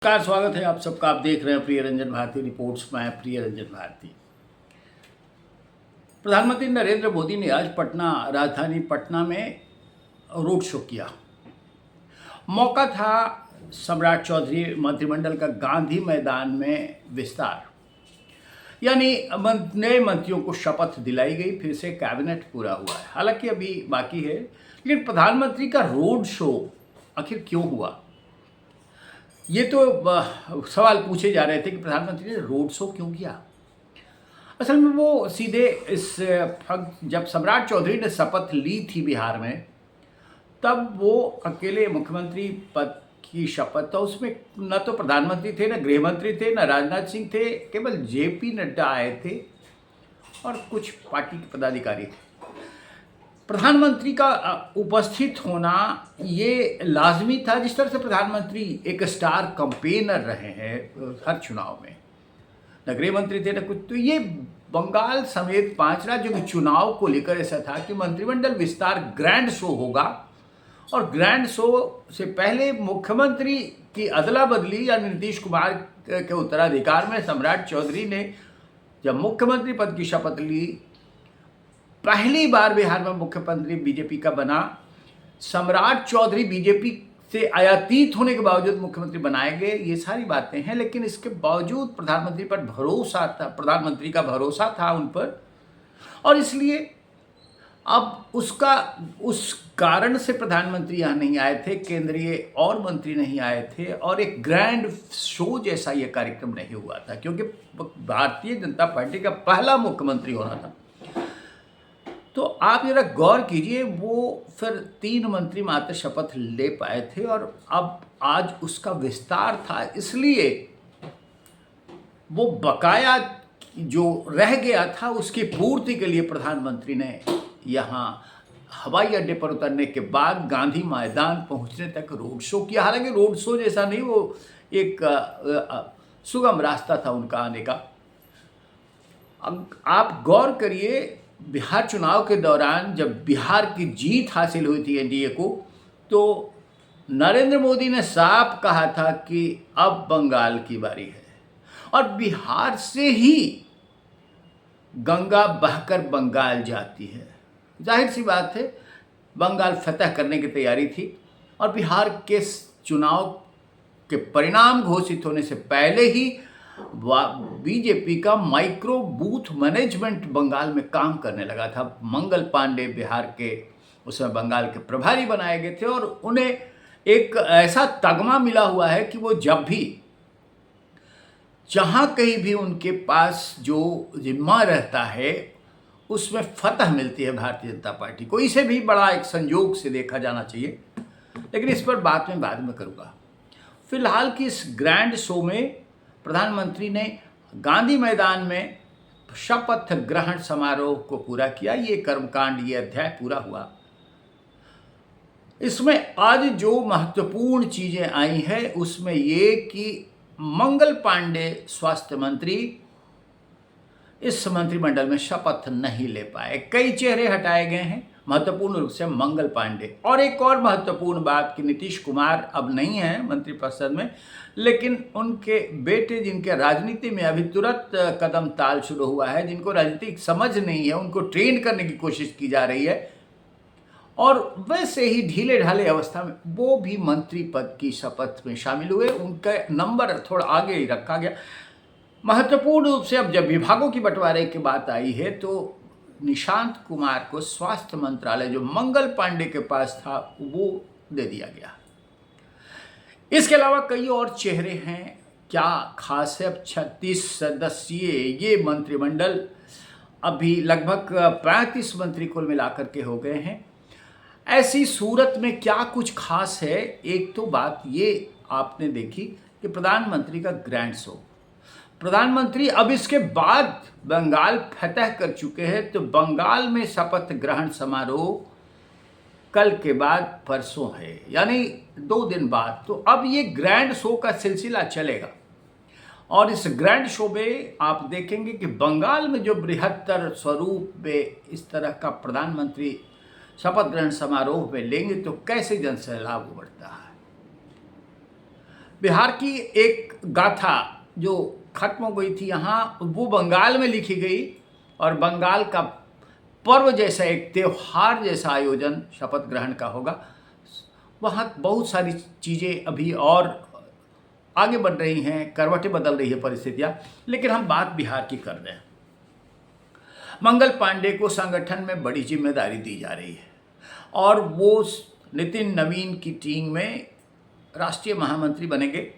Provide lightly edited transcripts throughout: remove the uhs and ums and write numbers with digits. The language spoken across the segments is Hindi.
नमस्कार, स्वागत है आप सबका। आप देख रहे हैं प्रिय रंजन भारती रिपोर्ट्स। मैं प्रिय रंजन भारती। प्रधानमंत्री नरेंद्र मोदी ने आज राजधानी पटना में रोड शो किया। मौका था सम्राट चौधरी मंत्रिमंडल का गांधी मैदान में विस्तार, यानी नए मंत्रियों को शपथ दिलाई गई, फिर से कैबिनेट पूरा हुआ है। हालांकि अभी बाकी है, लेकिन प्रधानमंत्री का रोड शो आखिर क्यों हुआ, ये तो सवाल पूछे जा रहे थे कि प्रधानमंत्री ने रोड शो क्यों किया। असल में वो सीधे जब सम्राट चौधरी ने शपथ ली थी बिहार में, तब वो अकेले मुख्यमंत्री पद की शपथ था। उसमें न तो प्रधानमंत्री थे, न गृहमंत्री थे, न राजनाथ सिंह थे, केवल जेपी नड्डा आए थे और कुछ पार्टी के पदाधिकारी थे। प्रधानमंत्री का उपस्थित होना ये लाजमी था। जिस तरह से प्रधानमंत्री एक स्टार कैंपेनर रहे हैं हर चुनाव में, न गृह मंत्री थे न कुछ, तो ये बंगाल समेत 5 राज्यों के चुनाव को लेकर ऐसा था कि मंत्रिमंडल विस्तार ग्रैंड शो होगा, और ग्रैंड शो से पहले मुख्यमंत्री की अदला बदली या नीतीश कुमार के उत्तराधिकार में सम्राट चौधरी ने जब मुख्यमंत्री पद की शपथ ली, पहली बार बिहार में मुख्यमंत्री बीजेपी का बना। सम्राट चौधरी बीजेपी से आयातीत होने के बावजूद मुख्यमंत्री बनाए गए। ये सारी बातें हैं, लेकिन इसके बावजूद प्रधानमंत्री पर भरोसा था, प्रधानमंत्री का भरोसा था उन पर, और इसलिए अब उस कारण से प्रधानमंत्री यहाँ नहीं आए थे, केंद्रीय और मंत्री नहीं आए थे, और एक ग्रैंड शो जैसा ये कार्यक्रम नहीं हुआ था, क्योंकि भारतीय जनता पार्टी का पहला मुख्यमंत्री होना था। तो आप जरा गौर कीजिए, वो फिर 3 मंत्री मात्र शपथ ले पाए थे, और अब आज उसका विस्तार था। इसलिए वो बकाया जो रह गया था उसकी पूर्ति के लिए प्रधानमंत्री ने यहाँ हवाई अड्डे पर उतरने के बाद गांधी मैदान पहुँचने तक रोड शो किया। हालांकि रोड शो जैसा नहीं, वो एक सुगम रास्ता था उनका आने का। अब आप गौर करिए, बिहार चुनाव के दौरान जब बिहार की जीत हासिल हुई थी एनडीए को, तो नरेंद्र मोदी ने साफ कहा था कि अब बंगाल की बारी है, और बिहार से ही गंगा बहकर बंगाल जाती है। जाहिर सी बात है, बंगाल फतह करने की तैयारी थी, और बिहार के चुनाव के परिणाम घोषित होने से पहले ही बीजेपी का माइक्रो बूथ मैनेजमेंट बंगाल में काम करने लगा था। मंगल पांडे बिहार के उसमें बंगाल के प्रभारी बनाए गए थे, और उन्हें एक ऐसा तगमा मिला हुआ है कि वो जब भी जहां कहीं भी उनके पास जो जिम्मा रहता है उसमें फतह मिलती है भारतीय जनता पार्टी को। इसे भी बड़ा एक संयोग से देखा जाना चाहिए, लेकिन इस पर बात मैं बाद में करूँगा। फिलहाल की इस ग्रैंड शो में प्रधानमंत्री ने गांधी मैदान में शपथ ग्रहण समारोह को पूरा किया। ये कर्मकांड, ये अध्याय पूरा हुआ। इसमें आज जो महत्वपूर्ण चीजें आई हैं उसमें ये कि मंगल पांडे स्वास्थ्य मंत्री इस मंत्रिमंडल में शपथ नहीं ले पाए। कई चेहरे हटाए गए हैं, महत्वपूर्ण रूप से मंगल पांडे। और एक और महत्वपूर्ण बात कि नीतीश कुमार अब नहीं है मंत्रिपरिषद में, लेकिन उनके बेटे, जिनके राजनीति में अभी तुरंत कदम ताल शुरू हुआ है, जिनको राजनीतिक समझ नहीं है, उनको ट्रेन करने की कोशिश की जा रही है, और वैसे ही ढीले ढाले अवस्था में वो भी मंत्री पद की शपथ में शामिल हुए। उनका नंबर थोड़ा आगे ही रखा गया। महत्वपूर्ण रूप से अब जब विभागों की बंटवारे की बात आई है, तो निशांत कुमार को स्वास्थ्य मंत्रालय जो मंगल पांडे के पास था वो दे दिया गया। इसके अलावा कई और चेहरे हैं। क्या खास है, अब 36 सदस्यीय ये मंत्रिमंडल, अभी लगभग 35 मंत्री कुल मिलाकर के हो गए हैं। ऐसी सूरत में क्या कुछ खास है? एक तो बात ये आपने देखी कि प्रधानमंत्री का ग्रैंड शो, प्रधानमंत्री अब इसके बाद बंगाल फतह कर चुके हैं, तो बंगाल में शपथ ग्रहण समारोह कल के बाद परसों है, यानी 2 दिन बाद। तो अब ये ग्रैंड शो का सिलसिला चलेगा, और इस ग्रैंड शो में आप देखेंगे कि बंगाल में जो बृहत्तर स्वरूप में इस तरह का प्रधानमंत्री शपथ ग्रहण समारोह में लेंगे तो कैसे जनसैलाब उमड़ता है। बिहार की एक गाथा जो खत्म हो गई थी यहाँ, वो बंगाल में लिखी गई और बंगाल का पर्व जैसा एक त्योहार जैसा आयोजन शपथ ग्रहण का होगा। वहाँ बहुत सारी चीज़ें अभी और आगे बढ़ रही हैं, करवटें बदल रही है परिस्थितियाँ, लेकिन हम बात बिहार की कर रहे हैं। मंगल पांडे को संगठन में बड़ी जिम्मेदारी दी जा रही है और वो नितिन नवीन की टीम में राष्ट्रीय महामंत्री बनेंगे,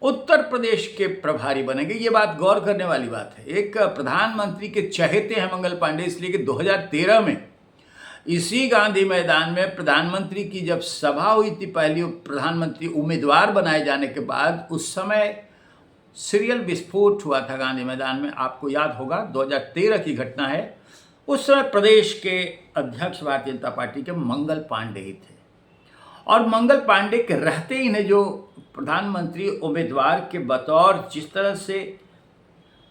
उत्तर प्रदेश के प्रभारी बनेंगे। ये बात गौर करने वाली बात है। एक प्रधानमंत्री के चहेते हैं मंगल पांडे, इसलिए कि 2013 में इसी गांधी मैदान में प्रधानमंत्री की जब सभा हुई थी, पहली प्रधानमंत्री उम्मीदवार बनाए जाने के बाद, उस समय सीरियल विस्फोट हुआ था गांधी मैदान में। आपको याद होगा, 2013 की घटना है। उस समय प्रदेश के अध्यक्ष भारतीय जनता पार्टी के मंगल पांडे ही थे और मंगल पांडे के रहते ही इन्हें जो प्रधानमंत्री उम्मीदवार के बतौर जिस तरह से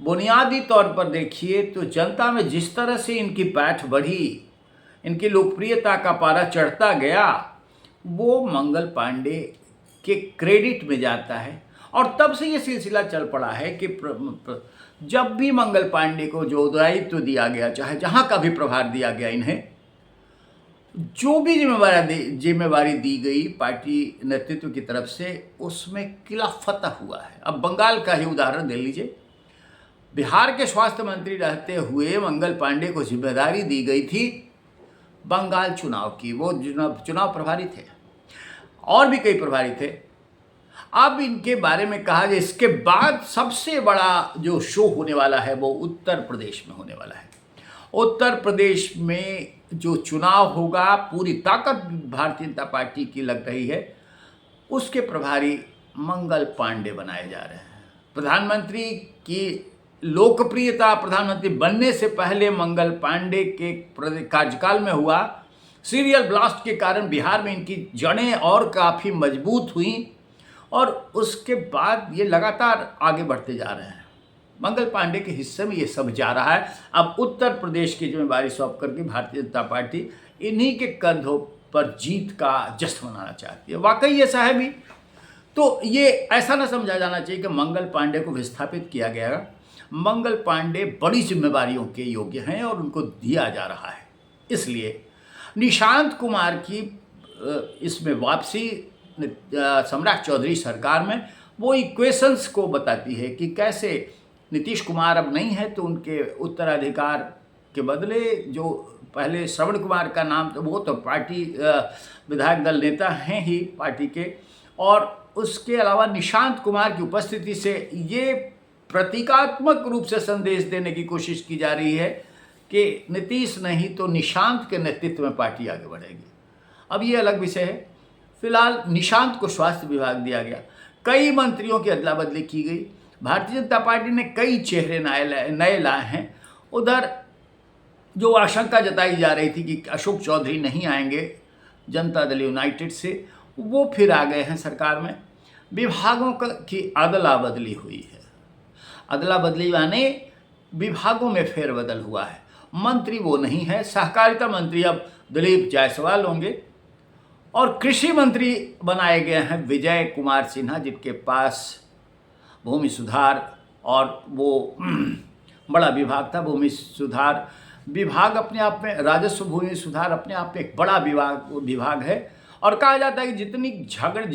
बुनियादी तौर पर देखिए तो जनता में जिस तरह से इनकी पैठ बढ़ी, इनकी लोकप्रियता का पारा चढ़ता गया, वो मंगल पांडे के क्रेडिट में जाता है। और तब से ये सिलसिला चल पड़ा है कि जब भी मंगल पांडे को जो दायित्व दिया गया, चाहे जहाँ का भी प्रभार दिया गया, इन्हें जो भी जिम्मेवारी दी गई पार्टी नेतृत्व की तरफ से, उसमें किला फतह हुआ है। अब बंगाल का ही उदाहरण ले लीजिए। बिहार के स्वास्थ्य मंत्री रहते हुए मंगल पांडे को जिम्मेदारी दी गई थी बंगाल चुनाव की। वो चुनाव प्रभारी थे और भी कई प्रभारी थे। अब इनके बारे में कहा जाए, इसके बाद सबसे बड़ा जो शो होने वाला है वो उत्तर प्रदेश में होने वाला है। उत्तर प्रदेश में जो चुनाव होगा, पूरी ताकत भारतीय जनता पार्टी की लग रही है। उसके प्रभारी मंगल पांडे बनाए जा रहे हैं। प्रधानमंत्री की लोकप्रियता प्रधानमंत्री बनने से पहले मंगल पांडे के कार्यकाल में हुआ सीरियल ब्लास्ट के कारण बिहार में इनकी जड़ें और काफ़ी मजबूत हुई और उसके बाद ये लगातार आगे बढ़ते जा रहे हैं। मंगल पांडे के हिस्से में ये सब जा रहा है। अब उत्तर प्रदेश की जिम्मेदारी सौंप करके भारतीय जनता पार्टी इन्हीं के कंधों पर जीत का जश्न मनाना चाहती है। वाकई ऐसा है भी। तो ये ऐसा ना समझा जाना चाहिए कि मंगल पांडे को विस्थापित किया गया। मंगल पांडे बड़ी जिम्मेदारियों के योग्य हैं और उनको दिया जा रहा है। इसलिए निशांत कुमार की इसमें वापसी सम्राट चौधरी सरकार में वो इक्वेशंस को बताती है कि कैसे नीतीश कुमार अब नहीं है तो उनके उत्तराधिकार के बदले जो पहले श्रवण कुमार का नाम, तो वो तो पार्टी विधायक दल नेता हैं ही पार्टी के, और उसके अलावा निशांत कुमार की उपस्थिति से ये प्रतीकात्मक रूप से संदेश देने की कोशिश की जा रही है कि नीतीश नहीं तो निशांत के नेतृत्व में पार्टी आगे बढ़ेगी। अब ये अलग विषय है। फिलहाल निशांत को स्वास्थ्य विभाग दिया गया, कई मंत्रियों की अदला बदली की गई। भारतीय जनता पार्टी ने कई चेहरे नए लाए हैं। उधर जो आशंका जताई जा रही थी कि अशोक चौधरी नहीं आएंगे जनता दल यूनाइटेड से, वो फिर आ गए हैं सरकार में। विभागों की अदला बदली हुई है। अदला बदली माने विभागों में फेरबदल हुआ है। मंत्री वो नहीं है। सहकारिता मंत्री अब दिलीप जायसवाल होंगे और कृषि मंत्री बनाए गए हैं विजय कुमार सिन्हा, जिनके पास भूमि सुधार और वो बड़ा विभाग था। भूमि सुधार विभाग अपने आप में, राजस्व भूमि सुधार अपने आप में एक बड़ा विभाग है। और कहा जाता है कि जितने झगड़े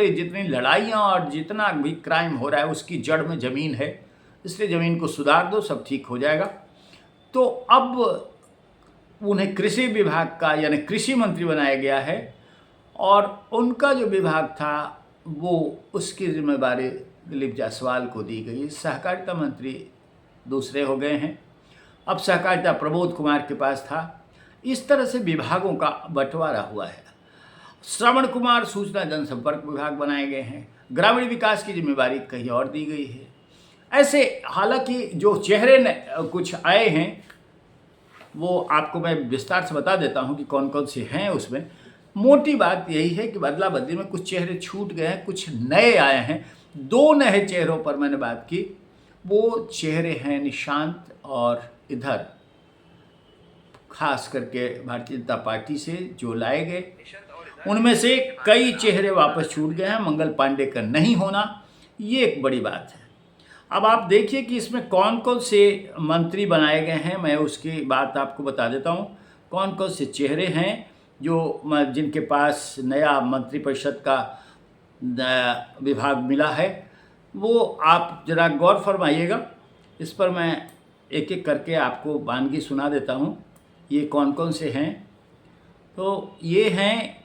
जितनी लड़ाइयाँ और जितना भी क्राइम हो रहा है उसकी जड़ में ज़मीन है, इसलिए ज़मीन को सुधार दो, सब ठीक हो जाएगा। तो अब उन्हें कृषि विभाग का यानी कृषि मंत्री बनाया गया है और उनका जो विभाग था वो उसकी जिम्मेदारी दिलीप जायसवाल को दी गई। सहकारिता मंत्री दूसरे हो गए हैं। अब सहकारिता प्रमोद कुमार के पास था। इस तरह से विभागों का बंटवारा हुआ है। श्रवण कुमार सूचना जनसंपर्क विभाग बनाए गए हैं। ग्रामीण विकास की जिम्मेदारी कहीं और दी गई है। ऐसे हालांकि जो चेहरे कुछ आए हैं वो आपको मैं विस्तार से बता देता हूं कि कौन कौन से हैं। उसमें मोटी बात यही है कि बदला बदली में कुछ चेहरे छूट गए हैं, कुछ नए आए हैं। 2 नए चेहरों पर मैंने बात की। वो चेहरे हैं निशांत और इधर खास करके भारतीय जनता पार्टी से जो लाए गए उनमें से कई चेहरे वापस छूट गए हैं, मंगल पांडे का नहीं होना ये एक बड़ी बात है। अब आप देखिए कि इसमें कौन कौन से मंत्री बनाए गए हैं, मैं उसकी बात आपको बता देता हूँ। कौन कौन से चेहरे हैं जिनके पास नया मंत्रिपरिषद का विभाग मिला है, वो आप जरा गौर फरमाइएगा। इस पर मैं एक एक करके आपको वानगी सुना देता हूँ, ये कौन कौन से हैं। तो ये हैं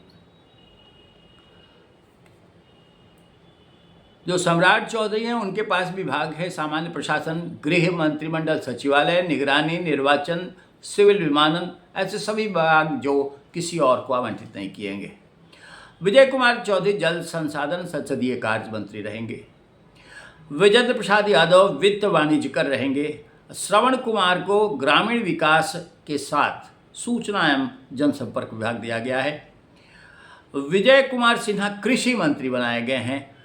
जो सम्राट चौधरी हैं, उनके पास विभाग है सामान्य प्रशासन, गृह, मंत्रिमंडल सचिवालय, निगरानी, निर्वाचन, सिविल विमानन, ऐसे सभी विभाग जो किसी और को आवंटित नहीं किएंगे। विजय कुमार चौधरी जल संसाधन संसदीय कार्य मंत्री रहेंगे। विजेंद्र प्रसाद यादव वित्त वाणिज्यकर रहेंगे। श्रवण कुमार को ग्रामीण विकास के साथ सूचना एवं जनसंपर्क विभाग दिया गया है। विजय कुमार सिन्हा कृषि मंत्री बनाए गए हैं।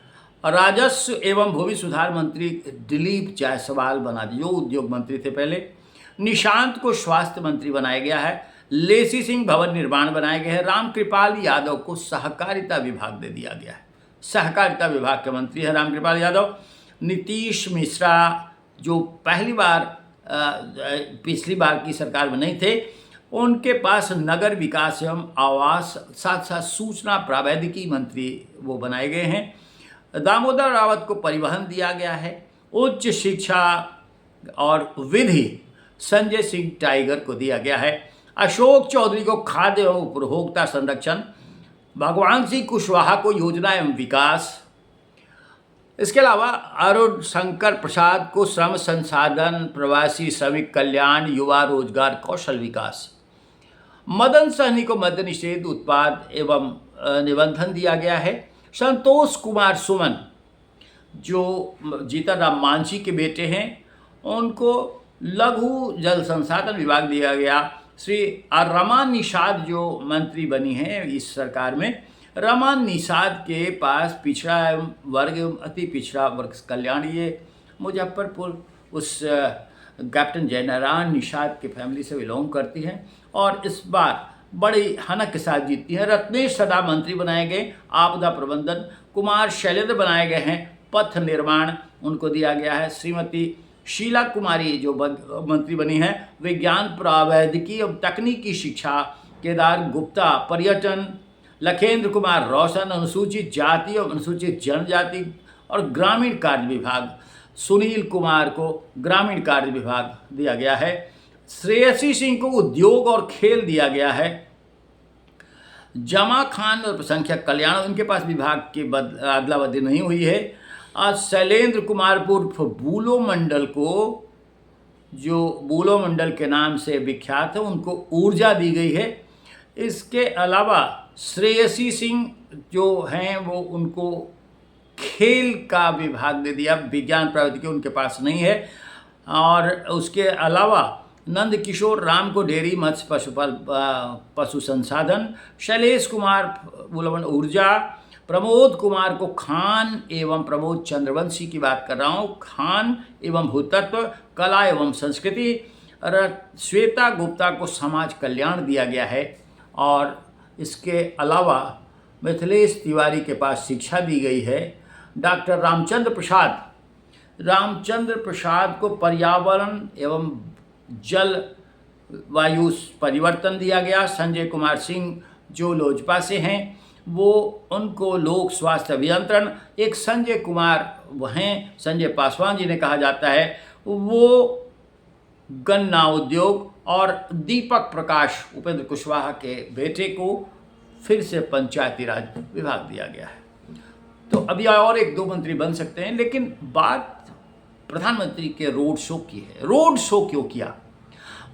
राजस्व एवं भूमि सुधार मंत्री दिलीप जायसवाल बना दिए, जो उद्योग मंत्री थे पहले। निशांत को स्वास्थ्य मंत्री बनाया गया है। लेसी सिंह भवन निर्माण बनाए गए हैं। रामकृपाल यादव को सहकारिता विभाग दे दिया गया है, सहकारिता विभाग के मंत्री हैं रामकृपाल यादव। नीतीश मिश्रा जो पिछली बार की सरकार में नहीं थे, उनके पास नगर विकास एवं आवास, साथ साथ सूचना प्रावैधिकी मंत्री वो बनाए गए हैं। दामोदर रावत को परिवहन दिया गया है। उच्च शिक्षा और विधि संजय सिंह टाइगर को दिया गया है। अशोक चौधरी को खाद्य एवं उपभोक्ता संरक्षण, भगवान सिंह कुशवाहा को योजना एवं विकास। इसके अलावा अरुण शंकर प्रसाद को श्रम संसाधन, प्रवासी श्रमिक कल्याण, युवा रोजगार, कौशल विकास। मदन सहनी को मद्य निषेध, उत्पाद एवं निबंधन दिया गया है। संतोष कुमार सुमन जो जीतन राम मांझी के बेटे हैं, उनको लघु जल संसाधन विभाग दिया गया। श्री रमा निषाद जो मंत्री बनी हैं इस सरकार में, रमा निषाद के पास पिछड़ा वर्ग एवं अति पिछड़ा वर्ग कल्याण, ये मुजफ्फरपुर उस कैप्टन जयनारायण निषाद के फैमिली से बिलोंग करती हैं और इस बार बड़ी हनक के साथ जीतती हैं। रत्नेश सदा मंत्री बनाए गए। आपदा प्रबंधन कुमार शैलेंद्र बनाए गए हैं। पथ निर्माण उनको दिया गया है। श्रीमती शीला कुमारी जो मंत्री बनी हैं, विज्ञान प्रौद्योगिकी एवं तकनीकी शिक्षा। केदार गुप्ता पर्यटन। लखेंद्र कुमार रोशन अनुसूचित जाति और अनुसूचित जनजाति और ग्रामीण कार्य विभाग। सुनील कुमार को ग्रामीण कार्य विभाग दिया गया है। श्रेयसी सिंह को उद्योग और खेल दिया गया है। जमा खान और अल्पसंख्यक कल्याण, उनके पास विभाग की अदला बदली नहीं हुई है। आज शैलेंद्र कुमार उर्फ बूलो मंडल को, जो बूलो मंडल के नाम से विख्यात है, उनको ऊर्जा दी गई है। इसके अलावा श्रेयसी सिंह जो हैं वो उनको खेल का विभाग दे दिया, विज्ञान प्रौद्योगिकी उनके पास नहीं है। और उसके अलावा नंद किशोर राम को डेयरी, मत्स्य, पशु संसाधन। शैलेश कुमार बुलवन ऊर्जा। प्रमोद कुमार को खान एवं प्रमोद चंद्रवंशी की बात कर रहा हूँ, खान एवं भूतत्व, कला एवं संस्कृति। श्वेता गुप्ता को समाज कल्याण दिया गया है। और इसके अलावा मिथिलेश तिवारी के पास शिक्षा दी गई है। डॉक्टर रामचंद्र प्रसाद को पर्यावरण एवं जल वायु परिवर्तन दिया गया। संजय कुमार सिंह जो लोजपा से हैं, वो उनको लोक स्वास्थ्य अभियंत्रण। एक संजय कुमार वो हैं, संजय पासवान जिन्हें कहा जाता है, वो गन्ना उद्योग। और दीपक प्रकाश उपेंद्र कुशवाहा के बेटे को फिर से पंचायती राज विभाग दिया गया है। तो अभी और एक दो मंत्री बन सकते हैं, लेकिन बात प्रधानमंत्री के रोड शो की है। रोड शो क्यों किया?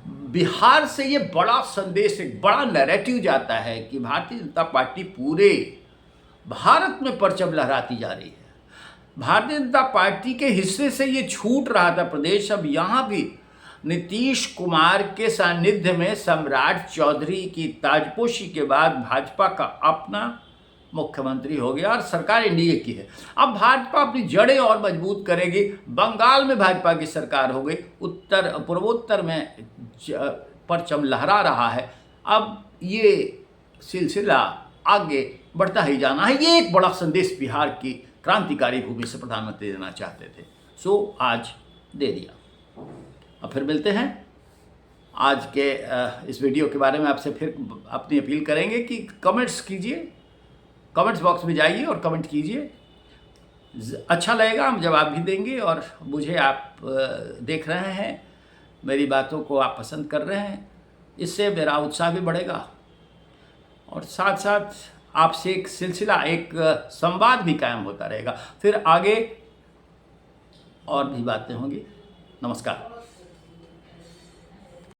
बिहार से ये बड़ा संदेश, एक बड़ा नैरेटिव जाता है कि भारतीय जनता पार्टी पूरे भारत में परचम लहराती जा रही है। भारतीय जनता पार्टी के हिस्से से ये छूट रहा था प्रदेश, अब यहाँ भी नीतीश कुमार के सानिध्य में सम्राट चौधरी की ताजपोशी के बाद भाजपा का अपना मुख्यमंत्री हो गया और सरकार एनडीए की है। अब भाजपा अपनी जड़ें और मजबूत करेगी। बंगाल में भाजपा की सरकार हो गई, पूर्वोत्तर में परचम लहरा रहा है। अब ये सिलसिला आगे बढ़ता ही जाना है। ये एक बड़ा संदेश बिहार की क्रांतिकारी भूमि से प्रधानमंत्री देना चाहते थे, सो आज दे दिया। अब फिर मिलते हैं। आज के इस वीडियो के बारे में आपसे फिर अपनी अपील करेंगे कि कमेंट्स कीजिए, कमेंट्स बॉक्स में जाइए और कमेंट कीजिए। अच्छा लगेगा, हम जवाब भी देंगे। और मुझे आप देख रहे हैं, मेरी बातों को आप पसंद कर रहे हैं, इससे मेरा उत्साह भी बढ़ेगा और साथ साथ आपसे एक सिलसिला, एक संवाद भी कायम होता रहेगा। फिर आगे और भी बातें होंगी। नमस्कार।